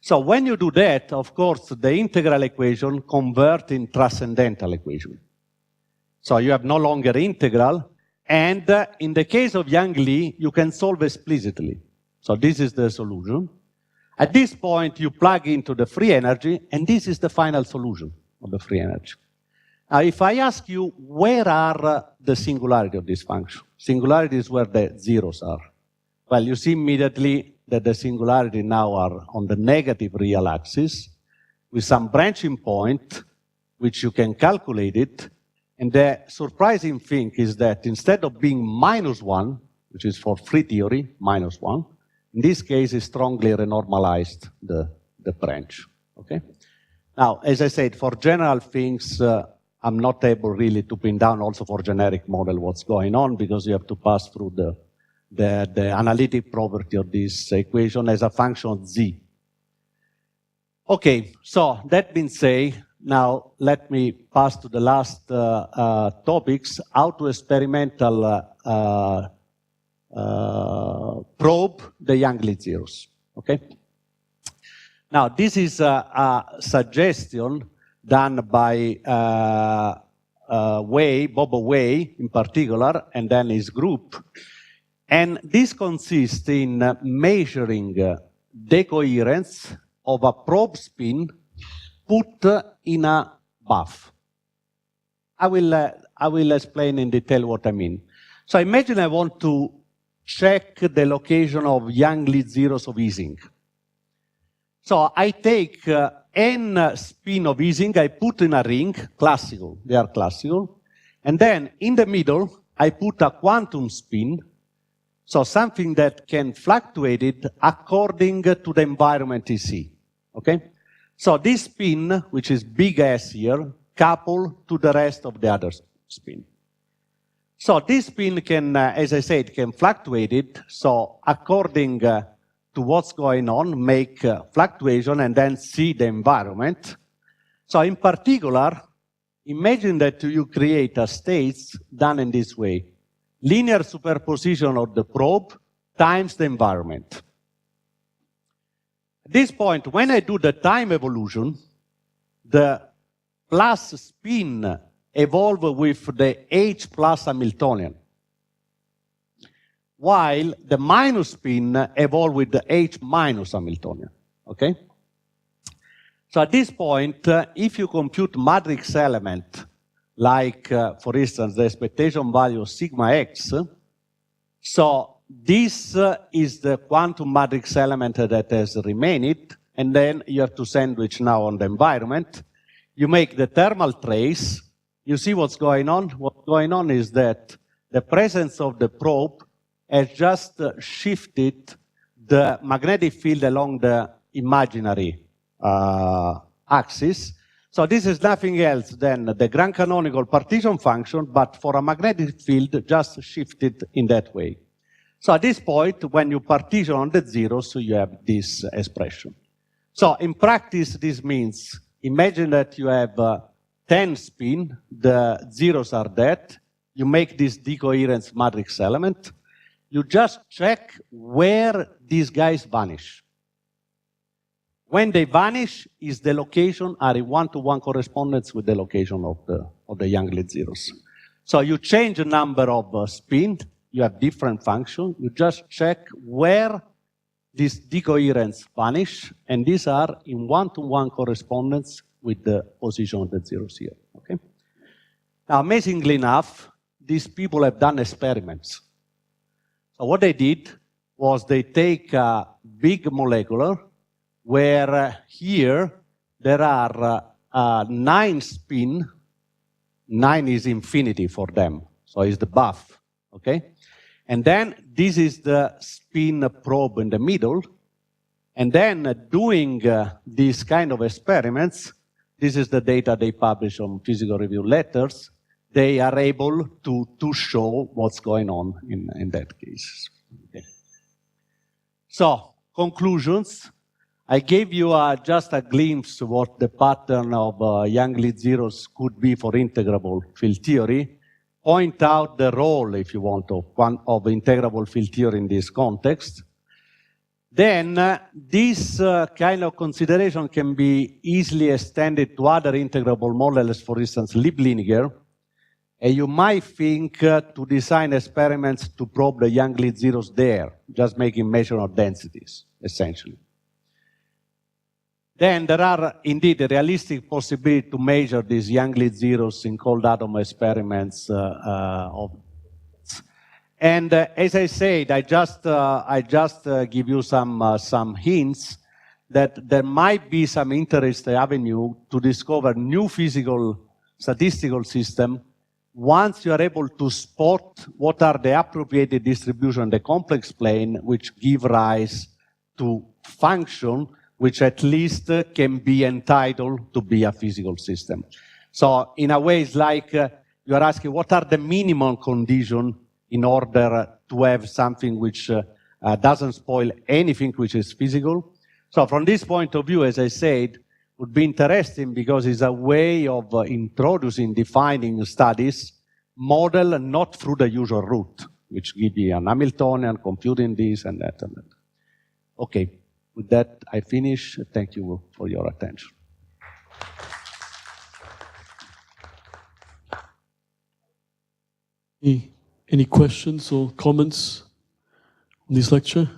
S2: So when you do that, of course, the integral equation converts in transcendental equation. So you have no longer integral, and in the case of Yang-Lee, you can solve explicitly. So this is the solution. At this point, you plug into the free energy, and this is the final solution of the free energy. Now, if I ask you, where are the singularity of this function? Singularity is where the zeros are. Well, you see immediately that the singularity now are on the negative real axis, with some branching point, which you can calculate it. And the surprising thing is that instead of being -1, which is for free theory, -1, in this case, it strongly renormalized the branch. Okay? Now, as I said, for general things, I'm not able really to pin down also for generic model what's going on, because you have to pass through the analytic property of this equation as a function of z. Okay, so that being said, now let me pass to the last topics, how to experimental probe the Yang-Lee zeros. Okay? Now, this is a suggestion done by Bob Way in particular, and then his group. And this consists in measuring the coherence of a probe spin put in a buff. I will explain in detail what I mean. So imagine I want to check the location of Yang-Lee zeros of Ising. So I take n spin of Ising, I put in a ring, classical, they are classical, and then in the middle I put a quantum spin, so something that can fluctuate it according to the environment you see. Okay? So this spin, which is big S here, coupled to the rest of the other spin. So this spin can, as I said, can fluctuate it, so according to what's going on, make fluctuation and then see the environment. So in particular, imagine that you create a states done in this way. Linear superposition of the probe times the environment. At this point, when I do the time evolution, the plus spin evolve with the H plus Hamiltonian, while the minus spin evolve with the H minus Hamiltonian. Okay? So at this point, if you compute matrix element, like, for instance, the expectation value of sigma x, so this is the quantum matrix element that has remained, and then you have to sandwich now on the environment. You make the thermal trace. You see what's going on? What's going on is that the presence of the probe has just shifted the magnetic field along the imaginary axis. So this is nothing else than the Grand-Canonical partition function, but for a magnetic field just shifted in that way. So at this point, when you partition on the zeros, you have this expression. So in practice, this means, imagine that you have 10 spin, the zeros are dead, you make this decoherence matrix element, you just check where these guys vanish. When they vanish, is the location are in one-to-one correspondence with the location of the Yang-Lee zeros. So you change the number of spin, you have different function, you just check where these decoherence vanish, and these are in one-to-one correspondence with the position of the zeros here. Okay? Now, amazingly enough, these people have done experiments. So what they did was they take a big molecular, where here there are 9 spin, 9 is infinity for them, so it's the buff, okay? And then this is the spin probe in the middle, and then doing these kind of experiments, this is the data they publish on Physical Review Letters, they are able to show what's going on in that case. Okay. So, conclusions. I gave you just a glimpse of what the pattern of Yang-Lee zeros could be for integrable field theory. point out the role, if you want, of integrable field theory in this context. Then this kind of consideration can be easily extended to other integrable models, for instance, Lieb-Linear. And you might think to design experiments to probe the young lead zeros there, just making measure of densities, essentially. Then there are indeed a realistic possibility to measure these young lead zeros in cold atom experiments. And as I said, I just give you some hints that there might be some interesting avenue to discover new physical statistical system once you are able to spot what are the appropriate distribution in the complex plane which give rise to function which at least can be entitled to be a physical system. So in a way, it's like you are asking what are the minimum conditions in order to have something which doesn't spoil anything which is physical. So from this point of view, as I said, would be interesting because it's a way of introducing, defining studies, model not through the usual route, which give you an Hamiltonian, computing this and that and that. Okay, with that I finish. Thank you for your attention.
S1: Any questions or comments on this lecture?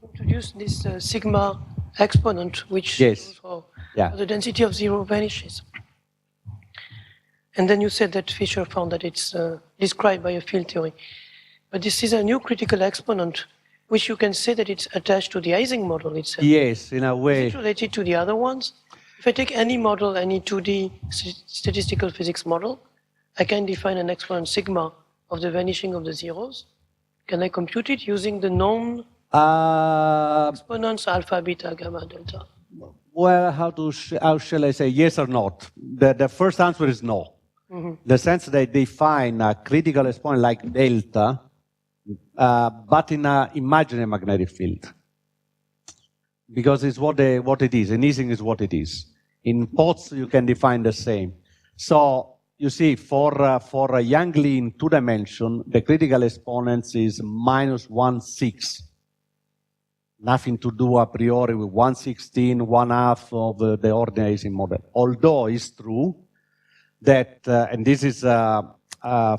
S3: Introduce this sigma exponent, which
S2: yes.
S3: for the density of zero vanishes. And then you said that Fisher found that it's described by a field theory. But this is a new critical exponent, which you can say that it's attached to the Ising model itself.
S2: Yes, in a way.
S3: Is it related to the other ones? If I take any model, any 2D statistical physics model, I can define an exponent sigma of the vanishing of the zeros. Can I compute it using the known exponents alpha, beta, gamma, delta?
S2: Well, how shall I say yes or not? The first answer is no. Mm-hmm. The sense they define a critical exponent like delta, but in an imaginary magnetic field. Because it's what it is. In Ising is what it is. In POTS, you can define the same. So, you see, for a Young-Lee in 2 dimension, the critical exponents is minus 1/6. Nothing to do a priori with 1/16, 1/2 of the ordinary Ising model. Although it's true that, and this is a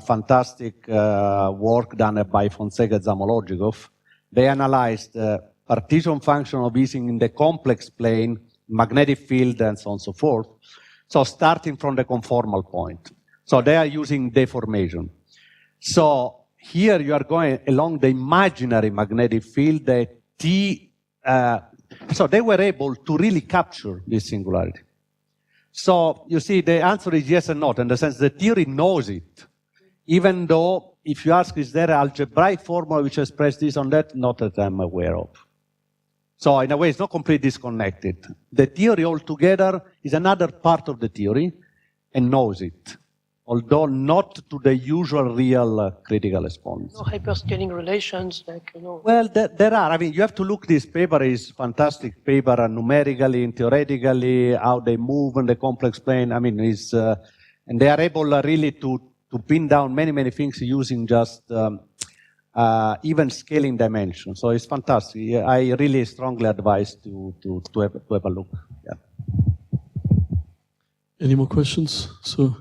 S2: fantastic work done by Fonseca Zamolodchikov, they analyzed the partition function of Ising in the complex plane, magnetic field, and so on and so forth. So starting from the conformal point. So they are using deformation. So here you are going along the imaginary magnetic field that so they were able to really capture this singularity. So you see, the answer is yes and no, in the sense the theory knows it. Even though, if you ask, is there an algebraic formula which expresses this on that? Not that I'm aware of. So in a way, it's not completely disconnected. The theory altogether is another part of the theory and knows it, although not to the usual real critical exponents.
S3: No hyperscaling relations, like, you know.
S2: Well, there are. I mean, you have to look. This paper is fantastic paper, numerically and theoretically, how they move in the complex plane. I mean, and they are able really to pin down many things using just even scaling dimensions. So it's fantastic. I really strongly advise to have a look. Yeah.
S1: Any more questions? So.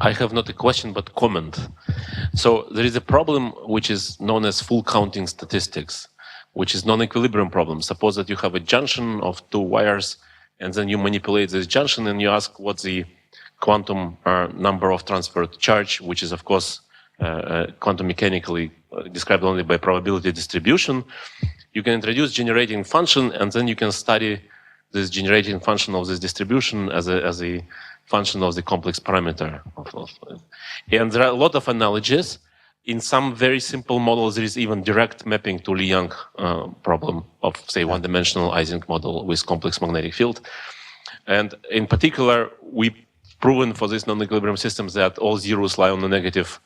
S4: I have not a question, but comment. So there is a problem which is known as full counting statistics, which is non-equilibrium problem. Suppose that you have a junction of 2 wires, and then you manipulate this junction, and you ask what's the quantum number of transferred charge, which is, of course, quantum mechanically described only by probability distribution. You can introduce generating function, and then you can study this generating function of this distribution as a function of the complex parameter. And there are a lot of analogies. In some very simple models, there is even direct mapping to Lie-Yang problem of, say, one-dimensional Ising model with complex magnetic field. And in particular, we've proven for these non-equilibrium systems that all zeros lie on the negative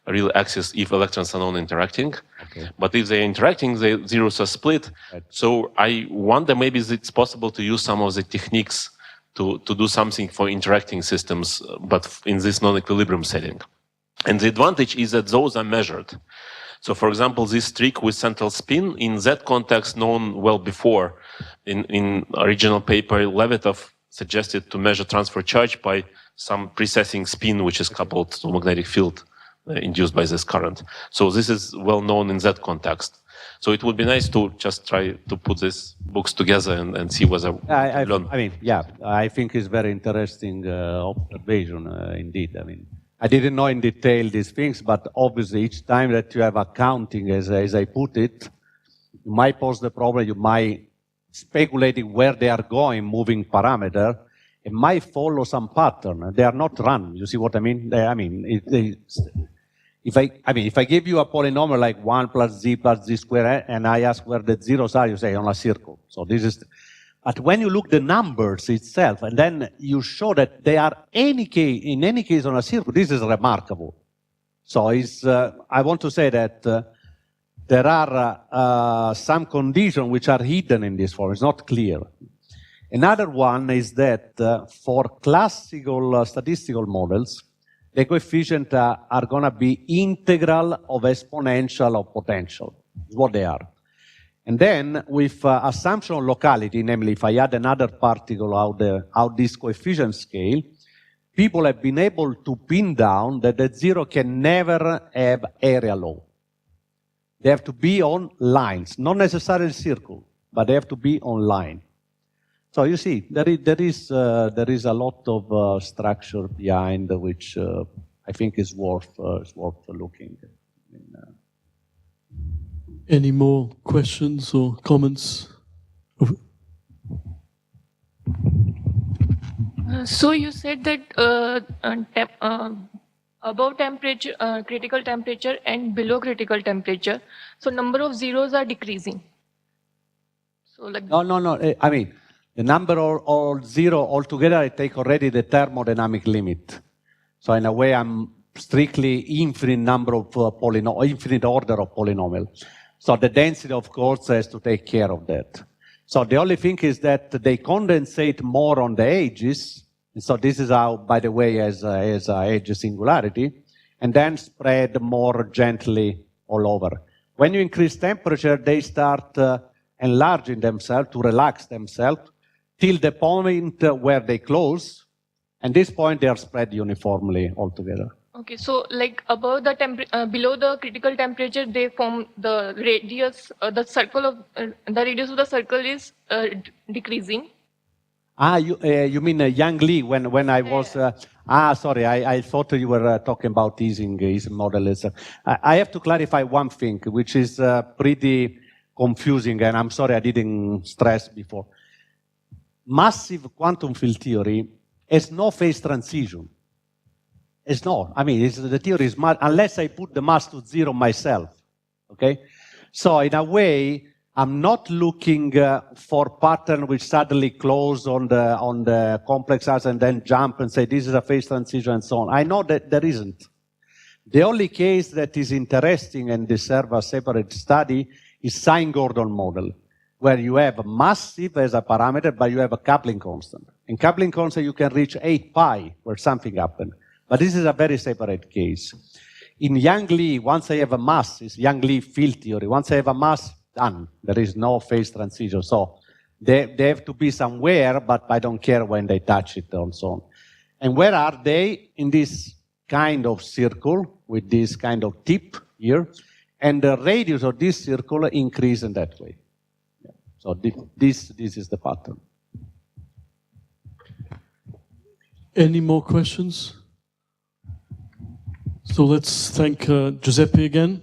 S4: real axis if electrons are non-interacting.
S2: Okay.
S4: But if they're interacting, the zeros are split.
S2: Right.
S4: So I wonder maybe it's possible to use some of the techniques to do something for interacting systems, but in this non-equilibrium setting. And the advantage is that those are measured. So for example, this trick with central spin, in that context known well before, in original paper, Levetov suggested to measure transfer charge by some precessing spin which is coupled to magnetic field induced by this current. So this is well known in that context. So it would be nice to just try to put these books together and see whether
S2: I mean, yeah, I think it's very interesting observation indeed. I mean, I didn't know in detail these things, but obviously each time that you have accounting, as I put it, you might pose the problem, you might speculating where they are going, moving parameter, it might follow some pattern. They are not random. You see what I mean? If I give you a polynomial like 1 plus z squared, and I ask where the zeros are, you say on a circle. So this is, but when you look the numbers itself, and then you show that they are in any case on a circle, this is remarkable. So it's, I want to say that there are some conditions which are hidden in this form. It's not clear. Another one is that for classical statistical models, the coefficients are going to be integral of exponential of potential. Is what they are. And then with assumption of locality, namely if I add another particle out this coefficient scale, people have been able to pin down that the zero can never have area law. They have to be on lines, not necessarily circle, but they have to be on line. So you see, there is a lot of structure behind which I think is worth looking.
S1: Any more questions or comments?
S5: So you said that above temperature, critical temperature and below critical temperature, so number of zeros are decreasing. So like
S2: No. I mean, the number of zero altogether, I take already the thermodynamic limit. So in a way, I'm strictly infinite number of infinite order of polynomial. So the density, of course, has to take care of that. So the only thing is that they condensate more on the edges. So this is how, by the way, as edge singularity, and then spread more gently all over. When you increase temperature, they start enlarging themselves to relax themselves till the point where they close. And this point, they are spread uniformly altogether.
S5: okay, so like above the below the critical temperature, they form the radius, the circle of the radius of the circle is decreasing.
S2: You mean Yang Li when I was sorry, I thought you were talking about Ising model. I have to clarify one thing, which is pretty confusing, and I'm sorry I didn't stress before. Massive quantum field theory has no phase transition. It's not. I mean, the theory is unless I put the mass to zero myself. Okay, so in a way, I'm not looking for pattern which suddenly close on the complex R's and then jump and say this is a phase transition and so on. I know that there isn't. The only case that is interesting and deserves a separate study is Sine-Gordon model, where you have massive as a parameter, but you have a coupling constant. In coupling constant, you can reach 8 pi, where something happened. But this is a very separate case. In Yang Li, once I have a mass, it's Yang Li field theory. Once I have a mass, done. There is no phase transition. So they have to be somewhere, but I don't care when they touch it and so on. And where are they? In this kind of circle with this kind of tip here. And the radius of this circle increase in that way. Yeah. So this is the pattern.
S1: Any more questions? So let's thank Giuseppe again.